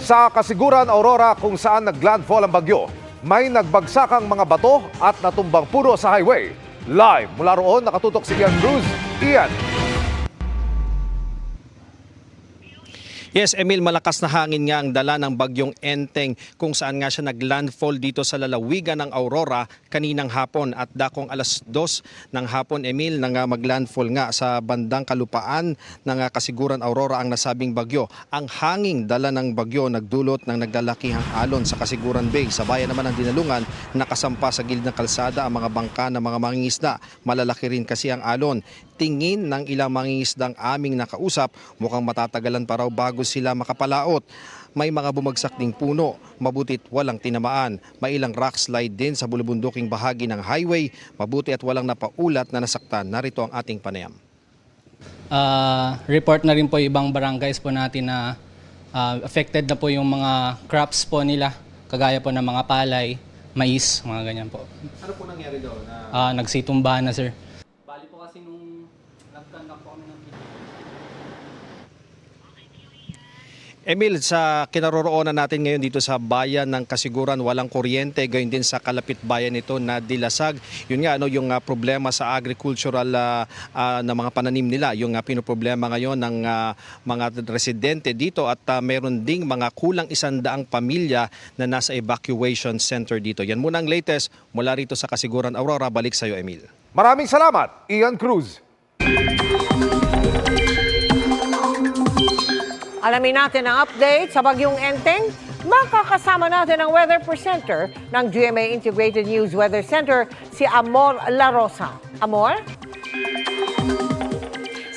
Sa Kasiguran, Aurora, kung saan naglandfall ang bagyo, may nagbagsakang mga bato at natumbang puno sa highway. Live mula roon, nakatutok si Ian Cruz. Ian. Yes, Emil, malakas na hangin nga ang dala ng bagyong Enteng kung saan nga siya naglandfall dito sa lalawigan ng Aurora kaninang hapon at dakong alas 2 ng hapon, Emil, nang maglandfall nga sa bandang kalupaan ng Kasiguran, Aurora ang nasabing bagyo. Ang hanging dala ng bagyo nagdulot ng naglalakihang alon sa Kasiguran Bay. Sa bayan naman ng Dinalungan, nakasampa sa gilid ng kalsada ang mga bangka ng mga mangingisda. Malalaki rin kasi ang alon. Tingin ng ilang mangingisdang aming nakausap, mukhang matatagalan pa raw bago sila makapalaot. May mga bumagsak ding puno, mabutit walang tinamaan. May ilang rock slide din sa bulubunduking bahagi ng highway, mabuti at walang napaulat na nasaktan. Narito ang ating panayam. Report na rin po ibang barangays po natin na affected na po yung mga crops po nila, kagaya po ng mga palay, mais, mga ganyan po. Ano po nangyari doon? Nagsitumba na, sir. Bali po kasi nung nagtanggap po kami ng Emil, sa kinaroroonan natin ngayon dito sa bayan ng Kasiguran, walang kuryente, gayon din sa kalapit bayan nito na Dilasag. Yun nga, yung problema sa agricultural na mga pananim nila, yung pinoproblema ngayon ng mga residente dito at meron ding mga kulang 100 pamilya na nasa evacuation center dito. Yan muna ang latest mula rito sa Kasiguran, Aurora. Balik sa iyo, Emil. Maraming salamat, Ian Cruz. Alamin natin ang update sa bagyong Enteng. Makakasama natin ang weather presenter ng GMA Integrated News Weather Center, si Amor La Rosa. Amor?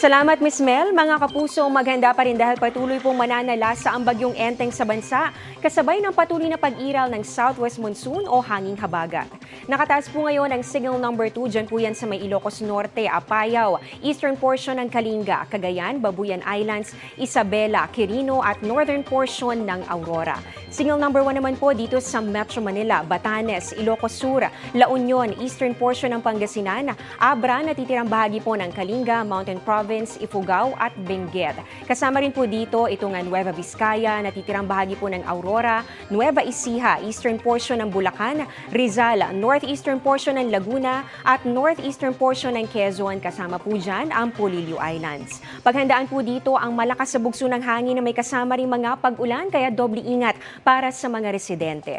Salamat, Miss Mel. Mga kapuso, maghanda pa rin dahil patuloy pong mananalasa ang bagyong Enteng sa bansa, kasabay ng patuloy na pag-iral ng southwest monsoon o hanging habagat. Nakataas po ngayon ang signal number 2, dyan po yan sa may Ilocos Norte, Apayao, eastern portion ng Kalinga, Cagayan, Babuyan Islands, Isabela, Quirino at northern portion ng Aurora. Signal number 1 naman po dito sa Metro Manila, Batanes, Ilocos Sur, La Union, eastern portion ng Pangasinan, Abra, natitirang bahagi po ng Kalinga, Mountain Province, Ifugao at Benguet. Kasama rin po dito itong Nueva Vizcaya, natitirang bahagi po ng Aurora, Nueva Ecija, eastern portion ng Bulacan, Rizal, northeastern portion ng Laguna at northeastern portion ng Quezon. Kasama po dyan ang Polillo Islands. Paghandaan po dito ang malakas sa bugso ng hangin na may kasama ring mga pag-ulan, kaya doble ingat para sa mga residente.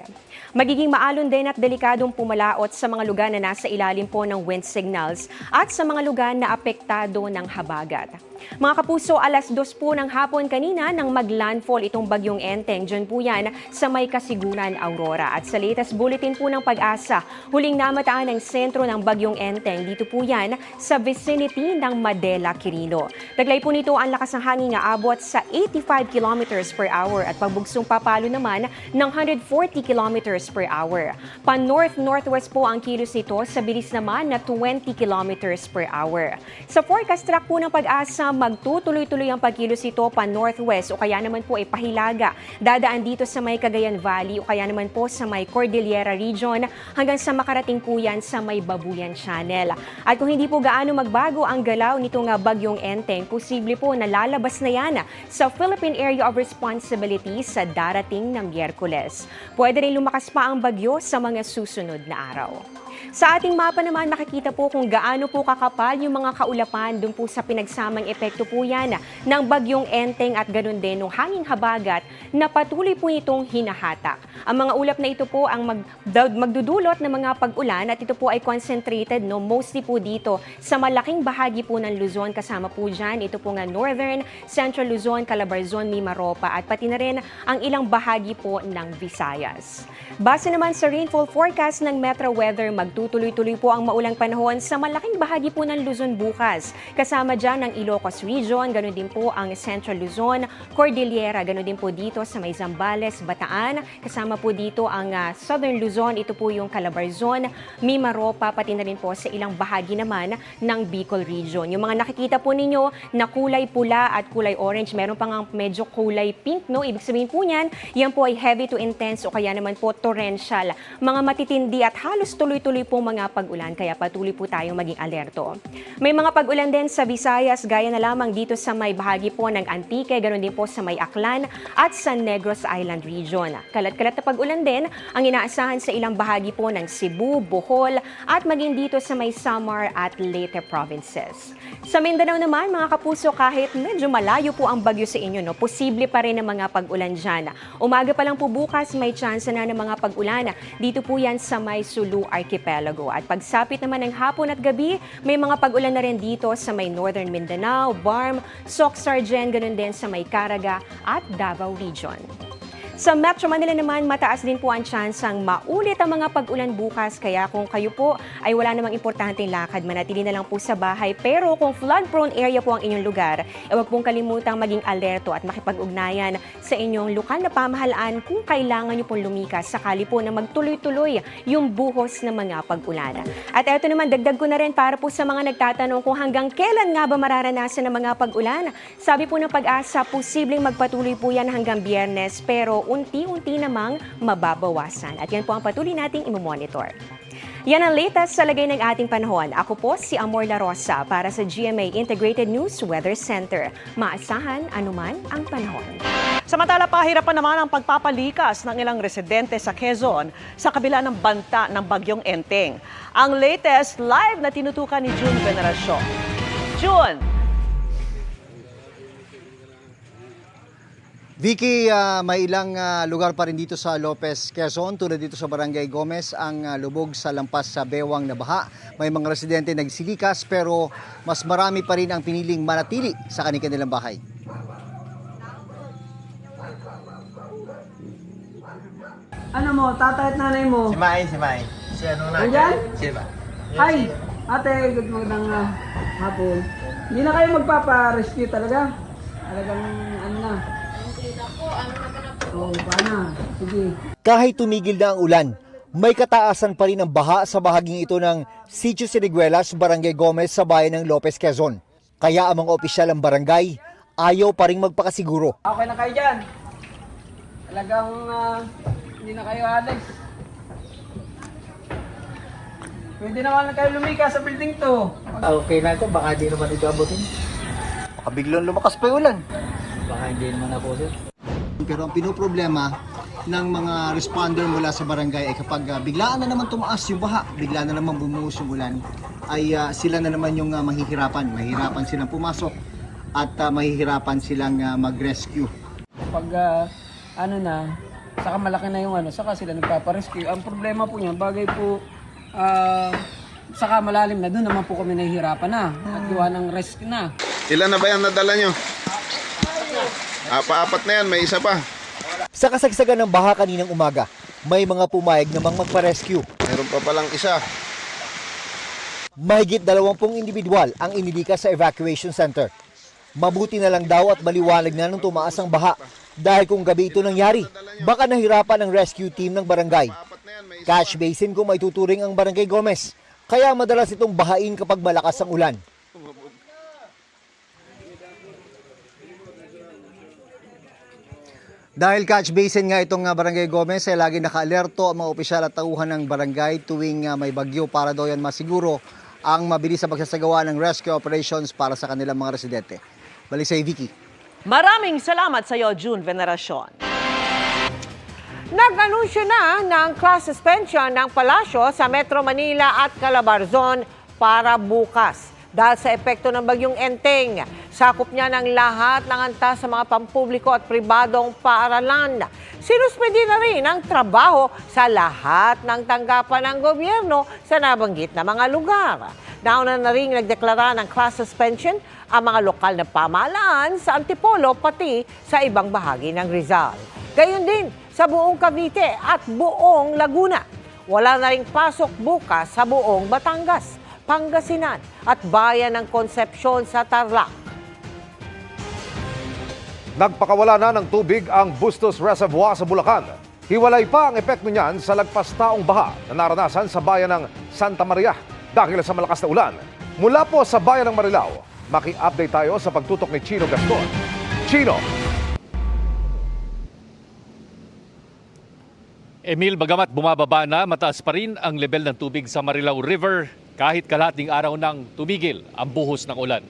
Magiging maalon din at delikadong pumalaot sa mga lugar na nasa ilalim po ng wind signals at sa mga lugar na apektado ng habagat. Mga kapuso, alas 2 po ng hapon kanina nang maglandfall itong bagyong Enteng. Diyan po yan sa may Kasiguran, Aurora. At sa latest bulletin po ng Pag-asa, huling namataan ang sentro ng bagyong Enteng. Dito po yan sa vicinity ng Madela, Quirino. Taglay po nito ang lakas ng hangin na abot sa 85 kilometers per hour at pagbugsong papalo naman ng 140 kilometers per hour. Pa-north-northwest po ang kilos nito sa bilis naman na 20 kilometers per hour. Sa forecast track po ng Pag-asa, magtutuloy-tuloy ang pagkilos ito pa northwest o kaya naman po ay pahilaga. Dadaan dito sa may Cagayan Valley o kaya naman po sa may Cordillera Region hanggang sa makarating po yan sa may Babuyan Channel. At kung hindi po gaano magbago ang galaw nitong bagyong Enteng, posible po na lalabas na yan sa Philippine Area of Responsibility sa darating ng Miyerkules. Pwede rin lumakas pa ang bagyo sa mga susunod na araw. Sa ating mapa naman, makikita po kung gaano po kakapal yung mga kaulapan doon po sa pinagsamang epekto po yan ng bagyong Enteng at ganun din ng hanging habagat na patuloy po itong hinahatak. Ang mga ulap na ito po ang magdudulot ng mga pag-ulan at ito po ay concentrated mostly po dito sa malaking bahagi po ng Luzon. Kasama po dyan ito po nga Northern, Central Luzon, Calabarzon, Mimaropa at pati na rin ang ilang bahagi po ng Visayas. Base naman sa rainfall forecast ng Metro Weather, magtutuloy-tuloy po ang maulang panahon sa malaking bahagi po ng Luzon bukas. Kasama dyan ang Ilocos Region, ganoon din po ang Central Luzon, Cordillera, ganoon din po dito sa may Zambales, Bataan. Kasama po dito ang Southern Luzon, ito po yung Calabarzon, Mimaropa, pati na rin po sa ilang bahagi naman ng Bicol Region. Yung mga nakikita po ninyo na kulay pula at kulay orange, meron pa nga medyo kulay pink, no? Ibig sabihin po niyan, yan po ay heavy to intense o kaya naman po torrential. Mga matitindi at halos tuloy-tuloy patuloy pong mga pag-ulan kaya patuloy po tayong maging alerto. May mga pag-ulan din sa Visayas gaya na lamang dito sa may bahagi po ng Antique, ganoon din po sa may Aklan at sa Negros Island Region. Kalat-kalat na pag-ulan din ang inaasahan sa ilang bahagi po ng Cebu, Bohol at maging dito sa may Samar at Leyte provinces. Sa Mindanao naman mga kapuso, kahit medyo malayo po ang bagyo sa inyo, posible pa rin ang mga pag-ulan dyan. Umaga pa lang po bukas may chance na ng mga pag-ulan. Dito po yan sa may Sulu Archipelago. At pagsapit naman ng hapon at gabi, may mga pag-ulan na rin dito sa may Northern Mindanao, Barm, Soc-Sargen, ganun din sa may Caraga at Davao Region. Sa Metro Manila naman, mataas din po ang tsansang maulit ang mga pag-ulan bukas. Kaya kung kayo po ay wala namang importanteng lakad, manatili na lang po sa bahay. Pero kung flood-prone area po ang inyong lugar, huwag pong kalimutang maging alerto at makipag-ugnayan sa inyong lokal na pamahalaan kung kailangan nyo pong lumikas sakali po na magtuloy-tuloy yung buhos ng mga pag-ulan. At eto naman, dagdag ko na rin para po sa mga nagtatanong kung hanggang kailan nga ba mararanasan ng mga pag-ulan. Sabi po ng Pag-asa, posibleng magpatuloy po yan hanggang Biyernes, pero unti-unti namang mababawasan. At yan po ang patuloy nating imomonitor. Yan ang latest sa lagay ng ating panahon. Ako po si Amor La Rosa para sa GMA Integrated News Weather Center. Maasahan anuman ang panahon. Samantala, pahirapan naman ang pagpapalikas ng ilang residente sa Quezon sa kabila ng banta ng bagyong Enteng. Ang latest live na tinutukan ni June Veneracion. June! Vicky, may ilang lugar pa rin dito sa Lopez, Quezon, tulad dito sa Barangay Gomez, ang lubog sa lampas sa bewang na baha. May mga residente nagsilikas pero mas marami pa rin ang piniling manatili sa kanilang bahay. Ano mo, tatay at nanay mo? Si Mai. Si ano na? Nandyan? Si Mai. Ay, ate, good magandang hapon. Hindi na kayo magpapa-rescue talaga? Talagang ano na? Oo, paano? Sige. Kahit tumigil na ang ulan, may kataasan pa rin ang baha sa bahaging ito ng Sitio Siniguelas, Barangay Gomez sa bayan ng Lopez, Quezon. Kaya ang mga opisyal ng barangay ayaw pa rin magpakasiguro. Okay na kayo dyan. Talagang hindi na kayo alis. Pwede naman na kayo lumika sa building to. Okay na ito, baka di naman ito abutin. Baka biglang lumakas pa yung ulan. Baka hindi naman ako sir. Pero ang pinoproblema ng mga responder mula sa barangay ay kapag biglaan na naman tumaas yung baha, biglaan na naman bumuhos yung ulan, ay sila na naman yung mahihirapan. Mahihirapan silang pumasok at mahihirapan silang mag-rescue. Pag saka malaki na yung saka sila nagpaparescue. Ang problema po niyan, bagay po, saka malalim na, doon naman po kami nahihirapan na. At gawa ng rescue na. Ilan na ba yan nadala nyo? Apa-apat na yan, may isa pa. Sa kasagsagan ng baha kaninang umaga, may mga pumayag namang magpa-rescue. Meron pa palang isa. Mahigit 20 individual ang inilikas sa evacuation center. Mabuti na lang daw at maliwanag na nung tumaas ang baha. Dahil kung gabi ito nangyari, baka nahirapan ang rescue team ng barangay. Catch basin kung may tuturing ang Barangay Gomez. Kaya madalas itong bahain kapag malakas ang ulan. Dahil catch basin nga itong Barangay Gomez, ay lagi naka-alerto ang mga opisyal at tauhan ng barangay tuwing may bagyo para daw yan masiguro ang mabilis sa pagsasagawa ng rescue operations para sa kanilang mga residente. Balik sa Vicky. Maraming salamat sa iyo, June Veneracion. Nag-anunsyo na ng class suspension ng Palasyo sa Metro Manila at Calabarzon para bukas. Dahil sa epekto ng bagyong Enteng, sakop niya ng lahat ng antas sa mga pampubliko at pribadong paaralan. Sinuspindi na rin ang trabaho sa lahat ng tanggapan ng gobyerno sa nabanggit na mga lugar. Nauna na rin nagdeklara ng class suspension ang mga lokal na pamahalaan sa Antipolo pati sa ibang bahagi ng Rizal. Gayon din sa buong Cavite at buong Laguna. Wala na ring pasok bukas sa buong Batangas, Pangasinan at bayan ng Concepcion sa Tarlac. Nagpakawala na ng tubig ang Bustos Reservoir sa Bulacan. Hiwalay pa ang epekto niyan sa lagpas taong baha na naranasan sa bayan ng Santa Maria dahil sa malakas na ulan. Mula po sa bayan ng Marilao, maki-update tayo sa pagtutok ni Chino Gaston. Chino! Emil, bagamat bumababa na, mataas pa rin ang level ng tubig sa Marilao River kahit kalahating araw nang tumigil ang buhos ng ulan.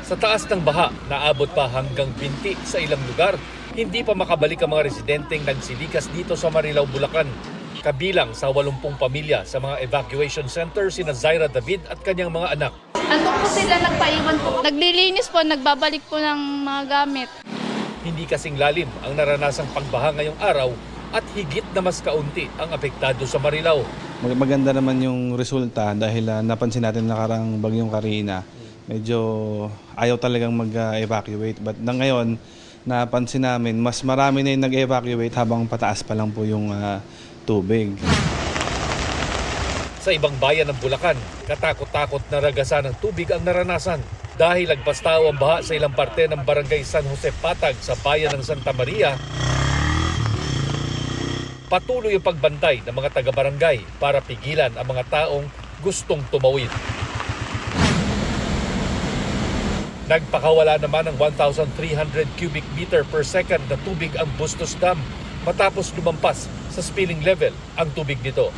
Sa taas ng baha, naabot pa hanggang binti sa ilang lugar. Hindi pa makabalik ang mga residenteng nagsilikas dito sa Marilao, Bulacan. Kabilang sa 80 pamilya sa mga evacuation center sina Zaira David at kanyang mga anak. Andun po sila nagpaiwan po. Naglilinis po, nagbabalik po ng mga gamit. Hindi kasing lalim ang naranasang pagbaha ngayong araw at higit na mas kaunti ang apektado sa Marilao. Maganda naman yung resulta dahil napansin natin nakarang bagyong Karina. Medyo ayaw talagang mag-evacuate. But ngayon, napansin namin mas marami na yung nag-evacuate habang pataas pa lang po yung tubig. Sa ibang bayan ng Bulacan, katakot-takot na ragasan ng tubig ang naranasan. Dahil lagpas tao ang baha sa ilang parte ng barangay San Jose Patag sa bayan ng Santa Maria, patuloy ang pagbantay ng mga taga-barangay para pigilan ang mga taong gustong tumawid. Nagpakawala naman ng 1,300 cubic meter per second na tubig ang Bustos Dam matapos lumampas sa spilling level ang tubig nito.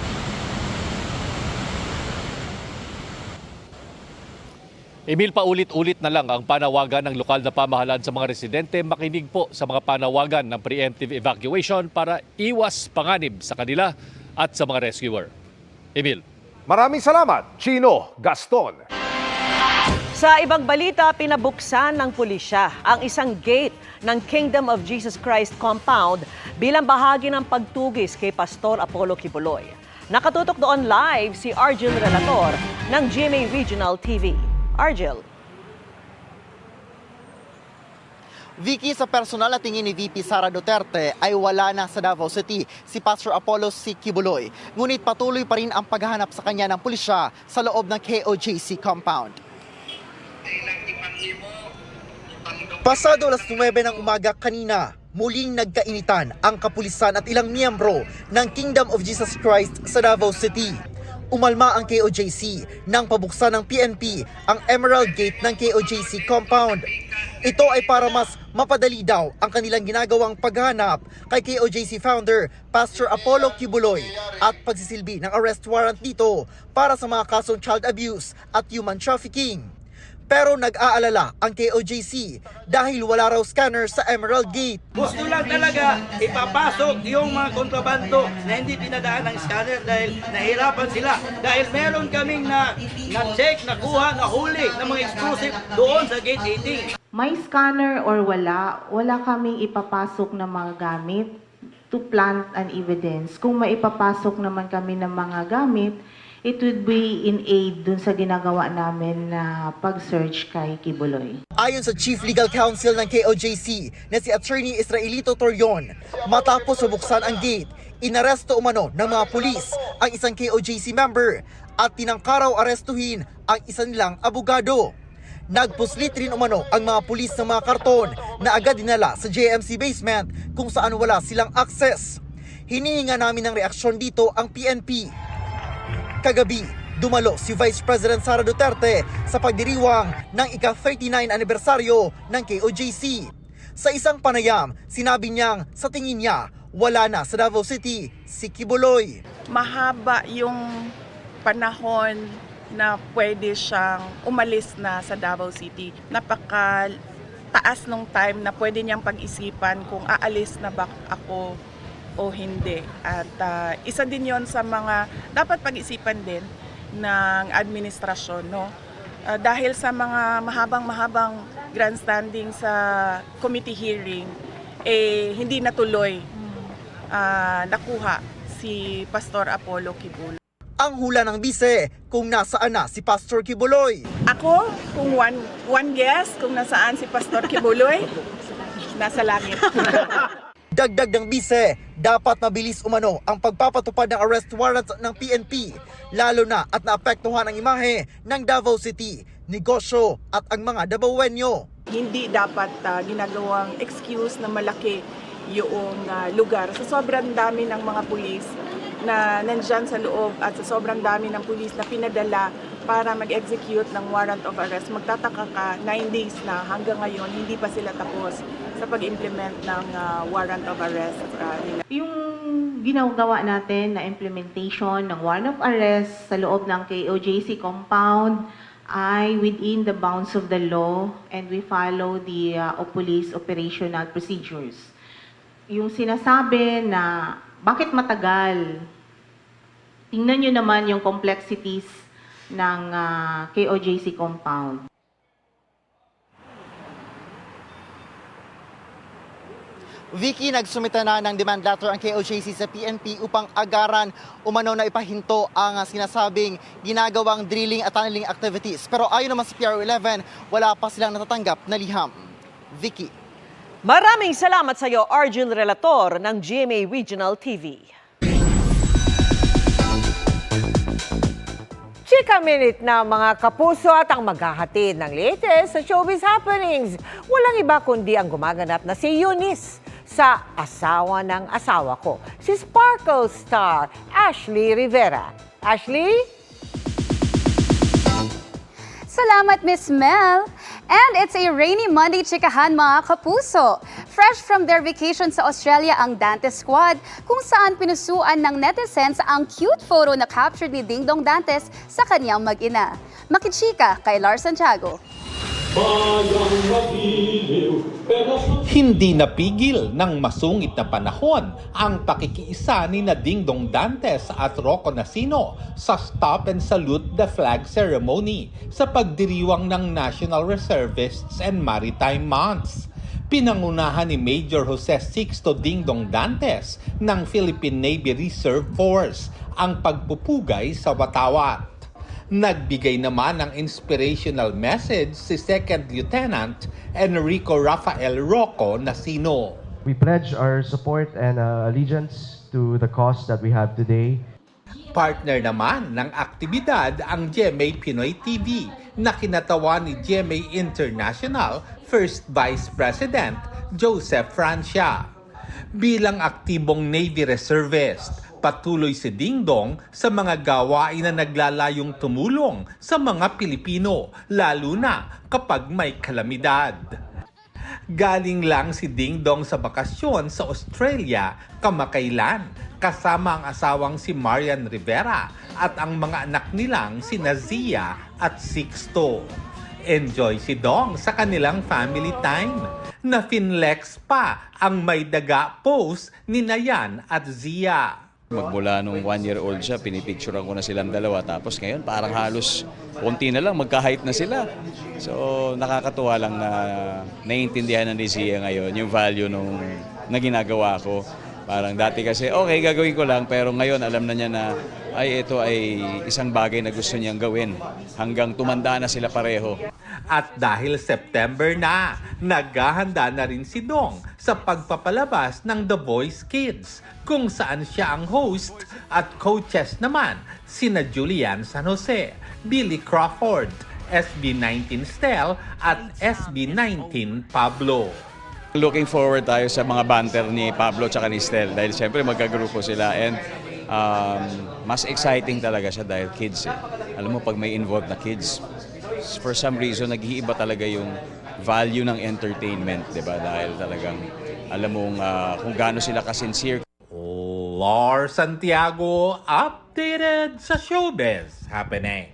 Emil, paulit-ulit na lang ang panawagan ng lokal na pamahalaan sa mga residente makinig po sa mga panawagan ng preemptive evacuation para iwas panganib sa kanila at sa mga rescuer. Emil. Maraming salamat, Chino Gaston. Sa ibang balita, pinabuksan ng pulisya ang isang gate ng Kingdom of Jesus Christ compound bilang bahagi ng pagtugis kay Pastor Apollo Kibuloy. Nakatutok doon live si Argel Relator ng GMA Regional TV. Argel. Vicky, sa personal na tingin ni VP Sara Duterte ay wala na sa Davao City si Pastor Apollo C. Kibuloy. Ngunit patuloy pa rin ang paghahanap sa kanya ng pulisya sa loob ng KOJC compound. Pasado alas 9 ng umaga kanina, muling nagkainitan ang kapulisan at ilang miyembro ng Kingdom of Jesus Christ sa Davao City. Umalma ang KOJC nang pabuksan ng PNP ang Emerald Gate ng KOJC compound. Ito ay para mas mapadali daw ang kanilang ginagawang paghanap kay KOJC founder Pastor Apollo Kibuloy at pagsisilbi ng arrest warrant dito para sa mga kasong child abuse at human trafficking. Pero nag-aalala ang KOJC dahil wala raw scanner sa Emerald Gate. Gusto lang talaga ipapasok yung mga kontrabando na hindi pinadaan ng scanner dahil nahirapan sila. Dahil meron kaming na-check, nakuha, nahuli ng mga exclusive doon sa Gate 18. May scanner or wala kaming ipapasok na mga gamit to plant an evidence. Kung maipapasok naman kami ng mga gamit, it would be in aid dun sa ginagawa namin na pag-search kay Kibuloy. Ayon sa Chief Legal Counsel ng KOJC na si Attorney Israelito Torion, matapos subuksan ang gate, inaresto umano ng mga pulis ang isang KOJC member at tinangkaraw arestuhin ang isa nilang abogado. Nagpuslit rin umano ang mga pulis ng mga karton na agad dinala sa JMC basement kung saan wala silang access. Hinihinga namin ng reaksyon dito ang PNP. Kagabi, dumalo si Vice President Sara Duterte sa pagdiriwang ng ika-39 anibersaryo ng KOJC. Sa isang panayam, sinabi niyang sa tingin niya, wala na sa Davao City si Kibuloy. Mahaba yung panahon na pwede siyang umalis na sa Davao City. Napaka-taas nung time na pwede niyang pag-isipan kung aalis na ba ako o hindi. At isa din yon sa mga dapat pag-isipan din ng administrasyon, no? Dahil sa mga mahabang grandstanding sa committee hearing, hindi natuloy nakuha si Pastor Apollo Kibuloy. Ang hula ng bise kung nasaan na si Pastor Kibuloy. Ako, kung one guess kung nasaan si Pastor Kibuloy, nasa langit. Dagdag ng bise, dapat mabilis umano ang pagpapatupad ng arrest warrant ng PNP, lalo na at naapektuhan ang imahe ng Davao City, negosyo at ang mga Davaoenyo. Hindi dapat ginagawang excuse na malaki yung lugar. Sa sobrang dami ng mga pulis na nandyan sa loob at sa sobrang dami ng pulis na pinadala para mag-execute ng warrant of arrest. Magtataka ka, 9 days na hanggang ngayon, hindi pa sila tapos sa pag-implement ng warrant of arrest. Yung ginagawa natin na implementation ng warrant of arrest sa loob ng KOJC compound ay within the bounds of the law and we follow the police operational procedures. Yung sinasabi na bakit matagal, tingnan nyo naman yung complexities ng KOJC compound. Vicky, nagsumita na ng demand letter ang KOJC sa PNP upang agaran umano na ipahinto ang sinasabing ginagawang drilling at tunneling activities. Pero ayon naman sa PRO11, wala pa silang natatanggap na liham. Vicky. Maraming salamat sa iyo, Arjun Relator ng GMA Regional TV. Chika Minute na mga kapuso at ang maghahatid ng latest sa showbiz happenings. Walang iba kundi ang gumaganap na si Eunice sa Asawa ng Asawa Ko, si Sparkle star Ashley Rivera. Ashley? Salamat, Miss Mel! And it's a rainy Monday, chikahan mga kapuso. Fresh from their vacation sa Australia ang Dantes Squad, kung saan pinusuan ng netizens ang cute photo na captured ni Ding Dong Dantes sa kanyang mag-ina. Makichika kay Lars Santiago. Hindi napigil ng masungit na panahon ang pakikiisa ni Ding Dong Dantes at Rocco Nacino sa Stop and Salute the Flag ceremony sa pagdiriwang ng National Reservists and Maritime Months. Pinangunahan ni Major Jose Sixto Ding Dong Dantes ng Philippine Navy Reserve Force ang pagpupugay sa watawat. Nagbigay naman ng inspirational message si Second Lieutenant Enrico Rafael Rocco Nacino. We pledge our support and allegiance to the cause that we have today. Partner naman ng aktibidad ang GMA Pinoy TV na kinatawan ni GMA International First Vice President Joseph Francia. Bilang aktibong Navy Reservist, patuloy si Ding Dong sa mga gawain na naglalayong tumulong sa mga Pilipino, lalo na kapag may kalamidad. Galing lang si Ding Dong sa bakasyon sa Australia kamakailan kasama ang asawang si Marian Rivera at ang mga anak nilang si Nazia at Sixto. Enjoy si Dong sa kanilang family time na finlex pa ang may daga post ni Nayan at Zia. Magmula nung 1-year-old siya, pinipicturean ko na silang dalawa. Tapos ngayon, parang halos konti na lang, magka-height na sila. So, nakakatuwa lang na naiintindihan ng Zia ngayon yung value na ginagawa ko. Parang dati kasi, okay, gagawin ko lang. Pero ngayon, alam na niya na, ito ay isang bagay na gusto niyang gawin. Hanggang tumanda na sila pareho. At dahil September na, naghahanda na rin si Dong sa pagpapalabas ng The Voice Kids, kung saan siya ang host at coaches naman sina Julian San Jose, Billy Crawford, SB19 Stel at SB19 Pablo. Looking forward tayo sa mga banter ni Pablo at ni Stel dahil siyempre magkagrupo sila and mas exciting talaga siya dahil kids eh. Alam mo pag may involved na kids, for some reason nag-iiba talaga yung value ng entertainment, 'di ba? Dahil talagang alam mong kung gaano sila ka-sincere. Lars Santiago, updated sa showbiz happenings.